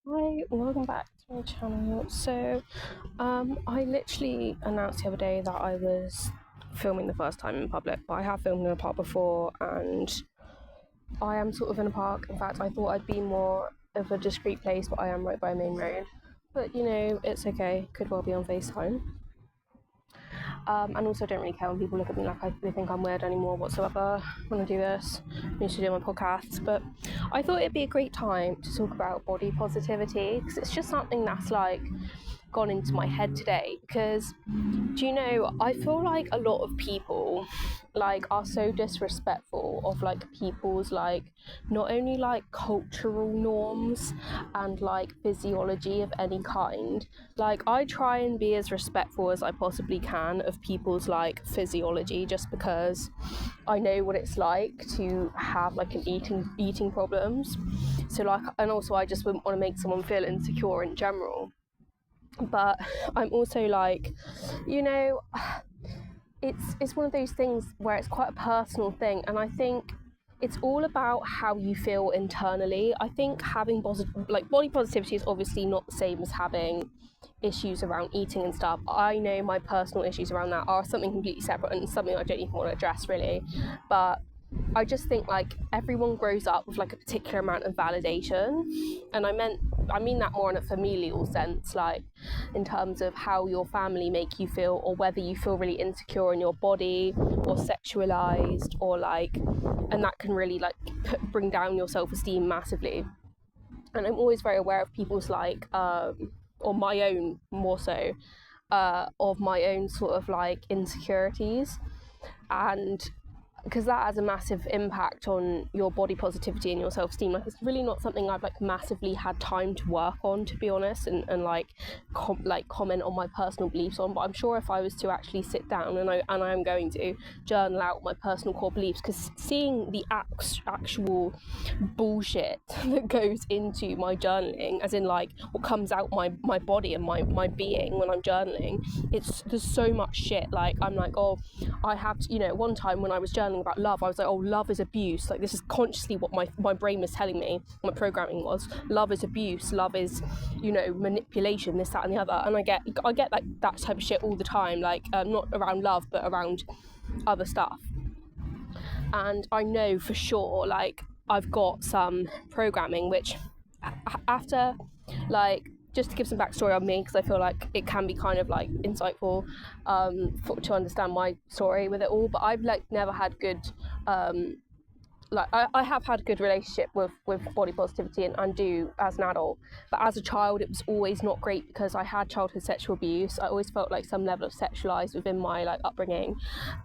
Hi, welcome back to my channel. I literally announced the other day that I was filming the first time in public, but I have filmed in a park before, and I am sort of in a park. In fact, I thought I'd be more of a discreet place, but I am right by a main road. But it's okay. Could well be on FaceTime. And also, I don't really care when people look at me like they think I'm weird anymore whatsoever when I do this. I used to do my podcasts, but I thought it'd be a great time to talk about body positivity because it's just something that's gone into my head today. Because I feel like a lot of people are so disrespectful of people's not only cultural norms and physiology of any kind. I try and be as respectful as I possibly can of people's physiology, just because I know what it's like to have an eating problems. And also I just wouldn't want to make someone feel insecure in general. But I'm also it's one of those things where it's quite a personal thing, and I think it's all about how you feel internally. I think having body positivity is obviously not the same as having issues around eating and stuff. I know my personal issues around that are something completely separate and something I don't even want to address really. But I just think everyone grows up with a particular amount of validation, and I mean that more in a familial sense, in terms of how your family make you feel, or whether you feel really insecure in your body or sexualized, and that can really bring down your self-esteem massively. And I'm always very aware of people's or my own more so, of my own sort of insecurities, and because that has a massive impact on your body positivity and your self-esteem. It's really not something I've massively had time to work on, to be honest, and comment on my personal beliefs on. But I'm sure if I was to actually sit down, and I am going to journal out my personal core beliefs, because seeing the actual bullshit that goes into my journaling, as in what comes out my body and my being when I'm journaling, there's so much shit. I'm oh, I have to, one time when I was journaling about love, I was oh, love is abuse. This is consciously what my brain was telling me, my programming was, love is abuse, love is, manipulation, this, that and the other. And I get that type of shit all the time, not around love but around other stuff. And I know for sure I've got some programming which after just to give some backstory on me, because I feel it can be kind of insightful to understand my story with it all. But I've never had good I have had a good relationship with body positivity and do as an adult, but as a child it was always not great because I had childhood sexual abuse. I always felt some level of sexualized within my upbringing,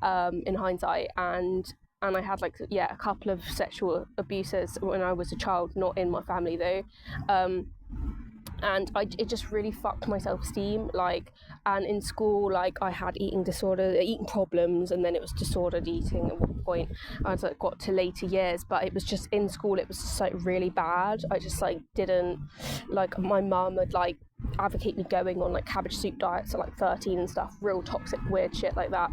in hindsight, and I had a couple of sexual abuses when I was a child, not in my family though. And it just really fucked my self-esteem, and in school I had eating problems, and then it was disordered eating at one point as I got to later years. But it was just in school, it was just really bad. I just didn't my mum would advocate me going on cabbage soup diets at 13 and stuff, real toxic weird shit like that.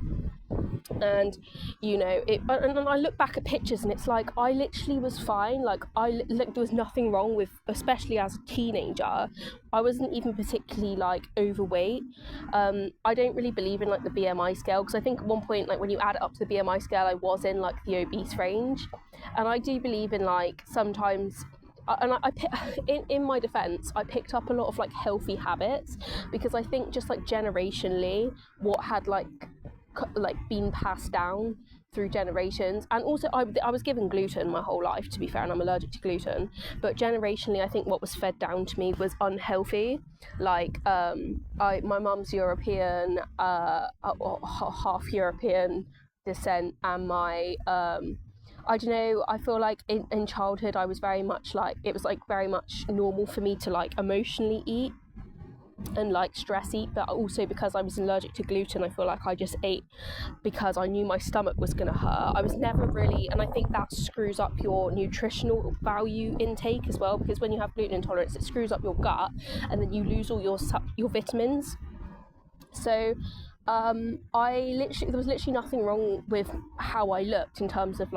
And and I look back at pictures and it's I literally was fine. There was nothing wrong with, especially as a teenager, I wasn't even particularly overweight. I don't really believe in the BMI scale, because I think at one point when you add it up to the BMI scale, I was in the obese range. And I do believe in sometimes, and in my defense, I picked up a lot of healthy habits, because I think just generationally what had been passed down through generations. And also I was given gluten my whole life, to be fair, and I'm allergic to gluten, but generationally I think what was fed down to me was unhealthy. My mum's European, half European descent, and my I don't know, I feel in childhood I was very much it was very much normal for me to emotionally eat and stress eat, but also because I was allergic to gluten, I feel I just ate because I knew my stomach was going to hurt. I was never really, and I think that screws up your nutritional value intake as well, because when you have gluten intolerance, it screws up your gut, and then you lose all your vitamins. So there was literally nothing wrong with how I looked in terms of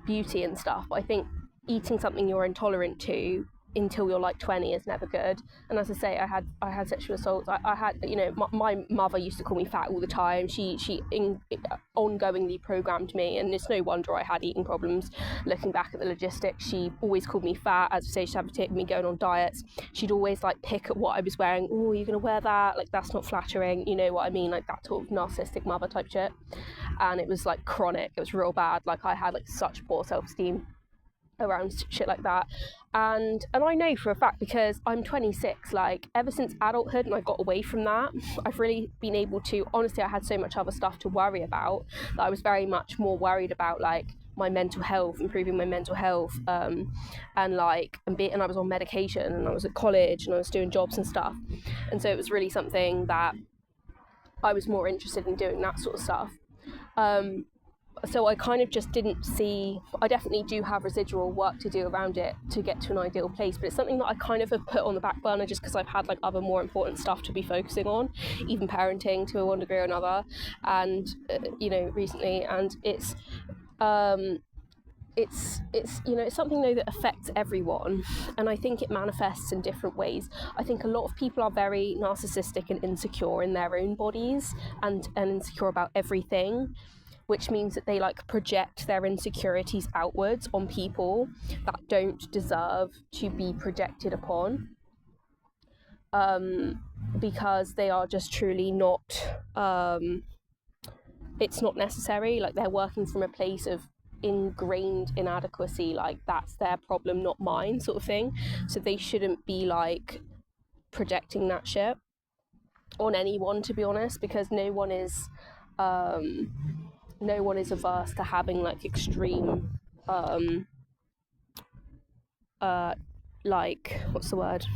beauty and stuff, but I think eating something you're intolerant to until you're like 20 is never good. And as I say, I had sexual assaults. I had, you know, my mother used to call me fat all the time. She ongoingly programmed me, and it's no wonder I had eating problems. Looking back at the logistics, she always called me fat. As I say, she advocated me going on diets. She'd always like pick at what I was wearing. Oh, you're gonna wear that? Like, that's not flattering. You know what I mean? Like that sort of narcissistic mother type shit. And it was like chronic. It was real bad. Like, I had like such poor self-esteem around shit like that. And I know for a fact, because I'm 26, like ever since adulthood and I got away from that, I've really been able to, honestly, I had so much other stuff to worry about that I was very much more worried about, like my mental health, improving my mental health, and I was on medication, and I was at college, and I was doing jobs and stuff, and so it was really something that I was more interested in doing, that sort of stuff. So I kind of just didn't see, I definitely do have residual work to do around it to get to an ideal place, but it's something that I kind of have put on the back burner just because I've had like other more important stuff to be focusing on, even parenting to one degree or another, and you know, recently. And it's you know, it's something though that affects everyone, and I think it manifests in different ways. I think a lot of people are very narcissistic and insecure in their own bodies, and insecure about everything, which means that they like project their insecurities outwards on people that don't deserve to be projected upon, because they are just truly not, it's not necessary. Like, they're working from a place of ingrained inadequacy, like that's their problem, not mine, sort of thing. So they shouldn't be like projecting that shit on anyone, to be honest, because no one is averse to having like extreme like, what's the word,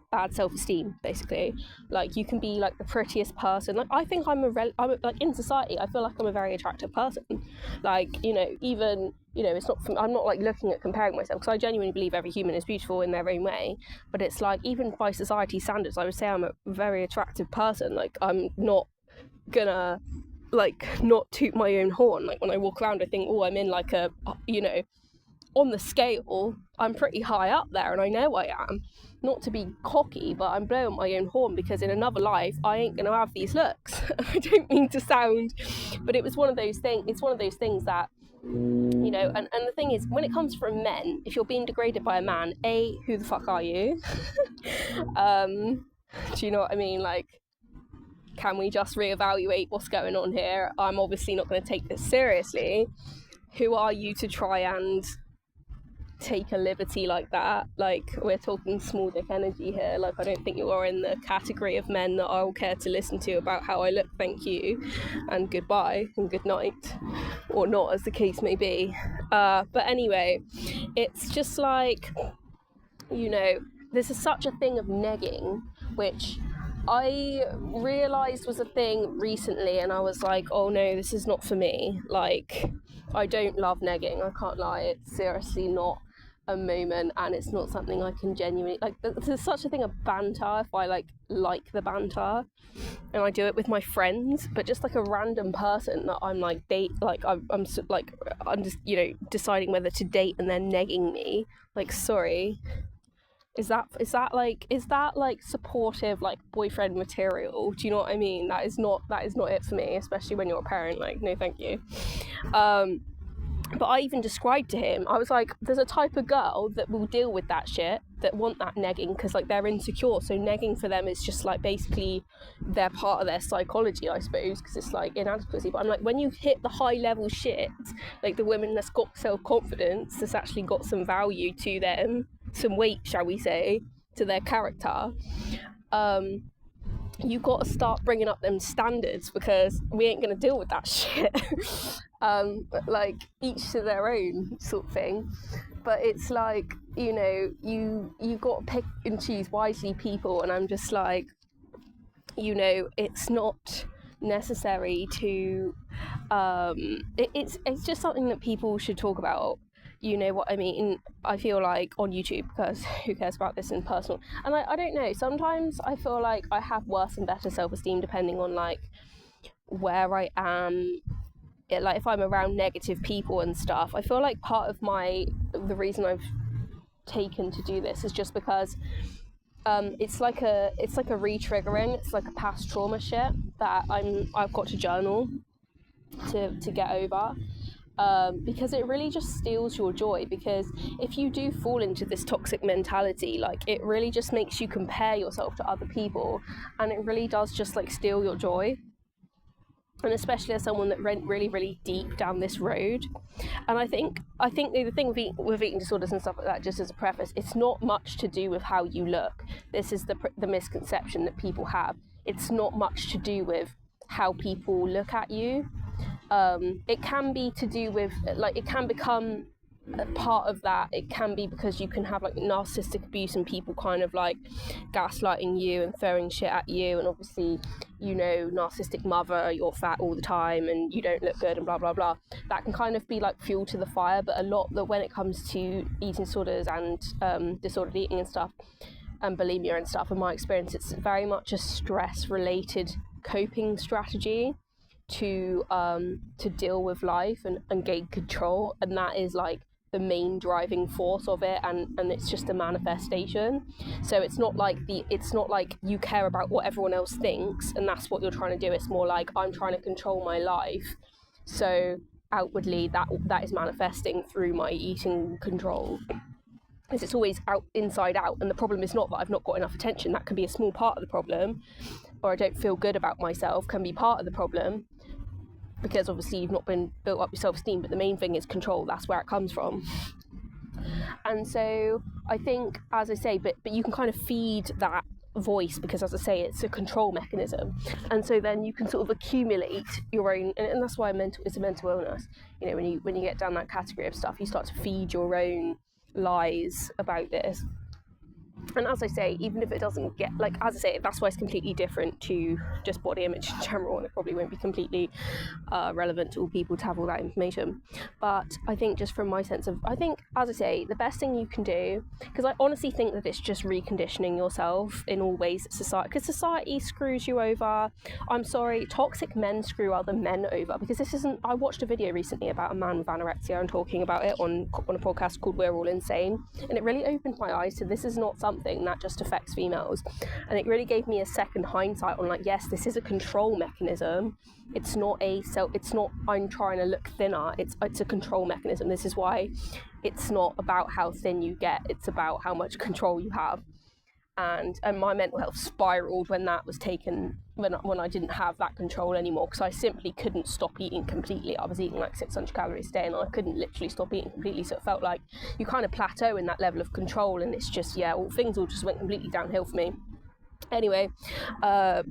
bad self-esteem, basically. Like, you can be like the prettiest person, like I think I'm like in society I feel like I'm a very attractive person, like, you know, even, you know, it's not from, I'm not like looking at comparing myself, because I genuinely believe every human is beautiful in their own way, but it's like, even by society standards, I would say I'm a very attractive person. Like, I'm not gonna like not toot my own horn. Like, when I walk around, I think, oh, I'm in like a, you know, on the scale I'm pretty high up there, and I know I am. Not to be cocky, but I'm blowing my own horn, because in another life I ain't gonna have these looks. I don't mean to sound, but it was one of those things, it's one of those things that, you know, and the thing is, when it comes from men, if you're being degraded by a man, who the fuck are you? Do you know what I mean? Like, can we just reevaluate what's going on here? I'm obviously not going to take this seriously. Who are you to try and take a liberty like that? Like, we're talking small dick energy here. Like, I don't think you are in the category of men that I'll care to listen to about how I look. Thank you, and goodbye, and good night, or not, as the case may be. But anyway, it's just like, you know, this is such a thing of negging, which I realised was a thing recently, and I was like, oh no, this is not for me. Like, I don't love negging, I can't lie. It's seriously not a moment, and it's not something I can genuinely, like, there's such a thing of banter, if I like the banter, and I do it with my friends, but just like a random person that I'm like I'm just, you know, deciding whether to date and they're negging me, like, sorry. Is that like supportive, like, boyfriend material? Do you know what I mean? That is not it for me, especially when you're a parent. Like, no thank you. But I even described to him, I was like, there's a type of girl that will deal with that shit, that want that negging, because like they're insecure, so negging for them is just like basically they're part of their psychology, I suppose, because it's like inadequacy. But I'm like, when you hit the high level shit, like the women that's got self-confidence, that's actually got some value to them, some weight, shall we say, to their character, you got to start bringing up them standards, because we ain't going to deal with that shit. Like, each to their own, sort of thing. But it's like, you know, you got to pick and choose wisely, people, and I'm just like, you know, it's not necessary to it's just something that people should talk about. You know what I mean? I feel like on YouTube, because who cares about this in personal? And I don't know, sometimes I feel like I have worse and better self-esteem depending on like where I am. Like, if I'm around negative people and stuff, I feel like part of the reason I've taken to do this is just because it's like a re-triggering. It's like a past trauma shit that I've got to journal to get over. Because it really just steals your joy, because if you do fall into this toxic mentality, like, it really just makes you compare yourself to other people, and it really does just like steal your joy. And especially as someone that went really, really deep down this road. And I think the thing with eating disorders and stuff like that, just as a preface, it's not much to do with how you look. This is the misconception that people have. It's not much to do with how people look at you. It can be to do with, like, it can become a part of that. It can be because you can have like narcissistic abuse and people kind of like gaslighting you and throwing shit at you, and obviously, you know, narcissistic mother, you're fat all the time and you don't look good and blah blah blah. That can kind of be like fuel to the fire. But a lot that when it comes to eating disorders and disordered eating and stuff and bulimia and stuff, in my experience, it's very much a stress related coping strategy to deal with life and gain control, and that is like the main driving force of it, and it's just a manifestation. So it's not like you care about what everyone else thinks and that's what you're trying to do. It's more like, I'm trying to control my life, so outwardly that is manifesting through my eating control, because it's always inside out. And the problem is not that I've not got enough attention. That can be a small part of the problem, or I don't feel good about myself can be part of the problem, because obviously you've not been built up your self-esteem. But the main thing is control. That's where it comes from. And so I think, as I say, but you can kind of feed that voice, because, as I say, it's a control mechanism. And so then you can sort of accumulate your own, and that's why it's a mental illness. You know, when you get down that category of stuff, you start to feed your own lies about this. And as I say, even if it doesn't get, like, as I say, that's why it's completely different to just body image in general, and it probably won't be completely relevant to all people to have all that information. But I think just from my sense of, I think, as I say, the best thing you can do, because I honestly think that it's just reconditioning yourself in all ways that because society screws you over. I'm sorry, toxic men screw other men over, because this isn't, I watched a video recently about a man with anorexia and talking about it on a podcast called We're All Insane, and it really opened my eyes to this is not something that just affects females. And it really gave me a second hindsight on, like, yes, this is a control mechanism. It's not I'm trying to look thinner. It's a control mechanism. This is why it's not about how thin you get, it's about how much control you have. And my mental health spiraled when that was taken, when I didn't have that control anymore, because I simply couldn't stop eating completely. I was eating like 600 calories a day and I couldn't literally stop eating completely. So it felt like you kind of plateau in that level of control, and it's just, things all just went completely downhill for me. Anyway, but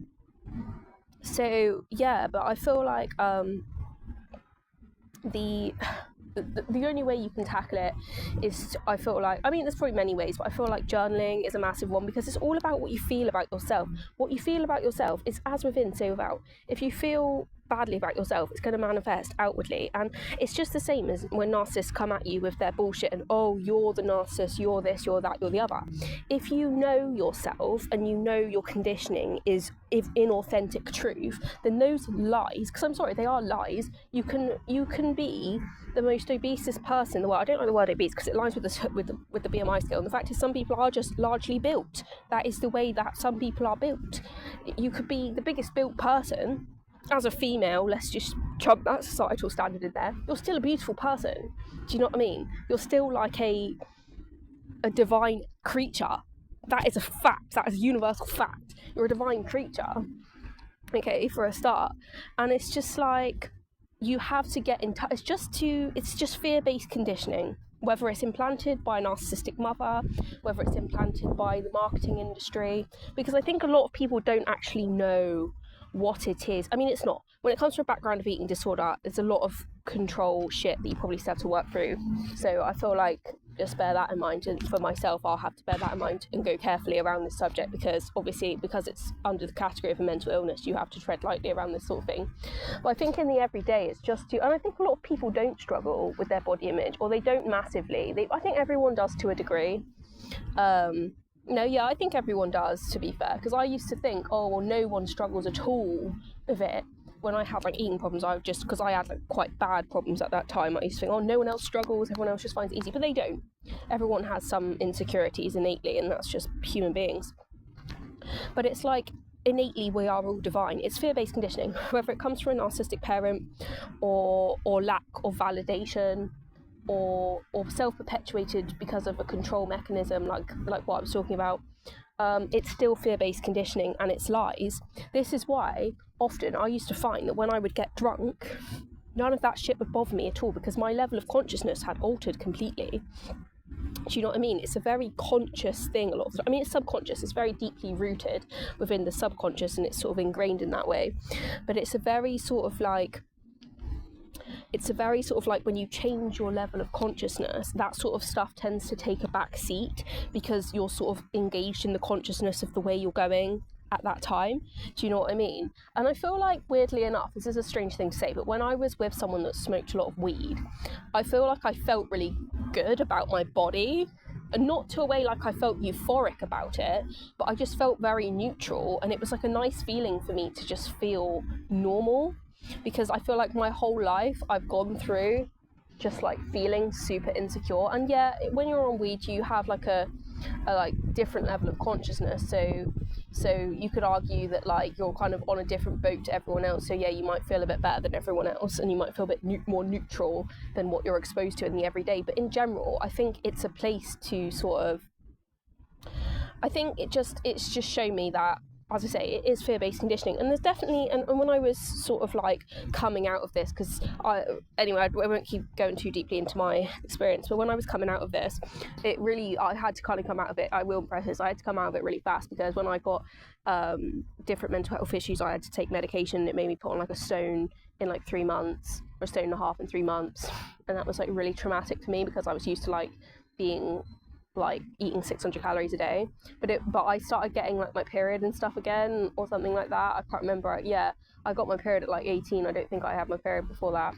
I feel like the only way you can tackle it is, I feel like, I mean, there's probably many ways, but I feel like journaling is a massive one, because it's all about what you feel about yourself. What you feel about yourself is as within, so without. If you feel badly about yourself, it's going to manifest outwardly. And it's just the same as when narcissists come at you with their bullshit and, oh, you're the narcissist, you're this, you're that, you're the other. If you know yourself and you know your conditioning is inauthentic truth, then those lies, because I'm sorry, they are lies. You can be the most obesest person in the world. I don't like the word obese because it aligns with the BMI scale, and the fact is some people are just largely built. That is the way that some people are built. You could be the biggest built person as a female, let's just trump that societal standard in there. You're still a beautiful person. Do you know what I mean? You're still like a divine creature. That is a fact. That is a universal fact. You're a divine creature. Okay, for a start. And it's just like, you have to get in touch. It's just fear-based conditioning. Whether it's implanted by a narcissistic mother, whether it's implanted by the marketing industry. Because I think a lot of people don't actually know what it is. I mean, it's not. When it comes to a background of eating disorder, there's a lot of control shit that you probably still have to work through. So I feel like just bear that in mind, and for myself, I'll have to bear that in mind and go carefully around this subject, because obviously, because it's under the category of a mental illness, you have to tread lightly around this sort of thing. But I think in the everyday, it's just and I think a lot of people don't struggle with their body image, or they don't massively. I think everyone does to a degree. I think everyone does, to be fair, because I used to think, oh, well, no one struggles at all with it. when I had like eating problems, I just, because I had like quite bad problems at that time, I used to think, oh, no one else struggles, everyone else just finds it easy, but they don't. Everyone has some insecurities innately, and that's just human beings. But it's like, innately we are all divine. It's fear-based conditioning, whether it comes from a narcissistic parent or lack of validation, or self-perpetuated because of a control mechanism like what I was talking about. It's still fear-based conditioning, and it's lies. This is why often I used to find that when I would get drunk, none of that shit would bother me at all, because my level of consciousness had altered completely. Do you know what I mean? It's a very conscious thing a lot of the time. I mean, it's subconscious, it's very deeply rooted within the subconscious, and it's sort of ingrained in that way. But it's a very sort of like when you change your level of consciousness, that sort of stuff tends to take a back seat, because you're sort of engaged in the consciousness of the way you're going at that time. Do you know what I mean? And I feel like, weirdly enough, this is a strange thing to say, but when I was with someone that smoked a lot of weed, I feel like I felt really good about my body, and not to a way like I felt euphoric about it, but I just felt very neutral, and it was like a nice feeling for me to just feel normal, because I feel like my whole life I've gone through just like feeling super insecure. And yeah, when you're on weed, you have like a like different level of consciousness, so you could argue that like you're kind of on a different boat to everyone else, so yeah, you might feel a bit better than everyone else, and you might feel a bit more neutral than what you're exposed to in the everyday. But in general, I think it's a place to sort of, I think it's just shown me that, as I say, it is fear-based conditioning. And there's definitely, and when I was sort of like coming out of this, because I won't keep going too deeply into my experience, but when I was coming out of this, it really, I had to kind of come out of it, I will preface, I had to come out of it really fast, because when I got different mental health issues, I had to take medication. It made me put on like a stone in like 3 months, or a stone and a half in 3 months, and that was like really traumatic for me, because I was used to like being like eating 600 calories a day, but I started getting like my period and stuff again, or something like that. I can't remember. Yeah, I got my period at like 18. I don't think I had my period before that.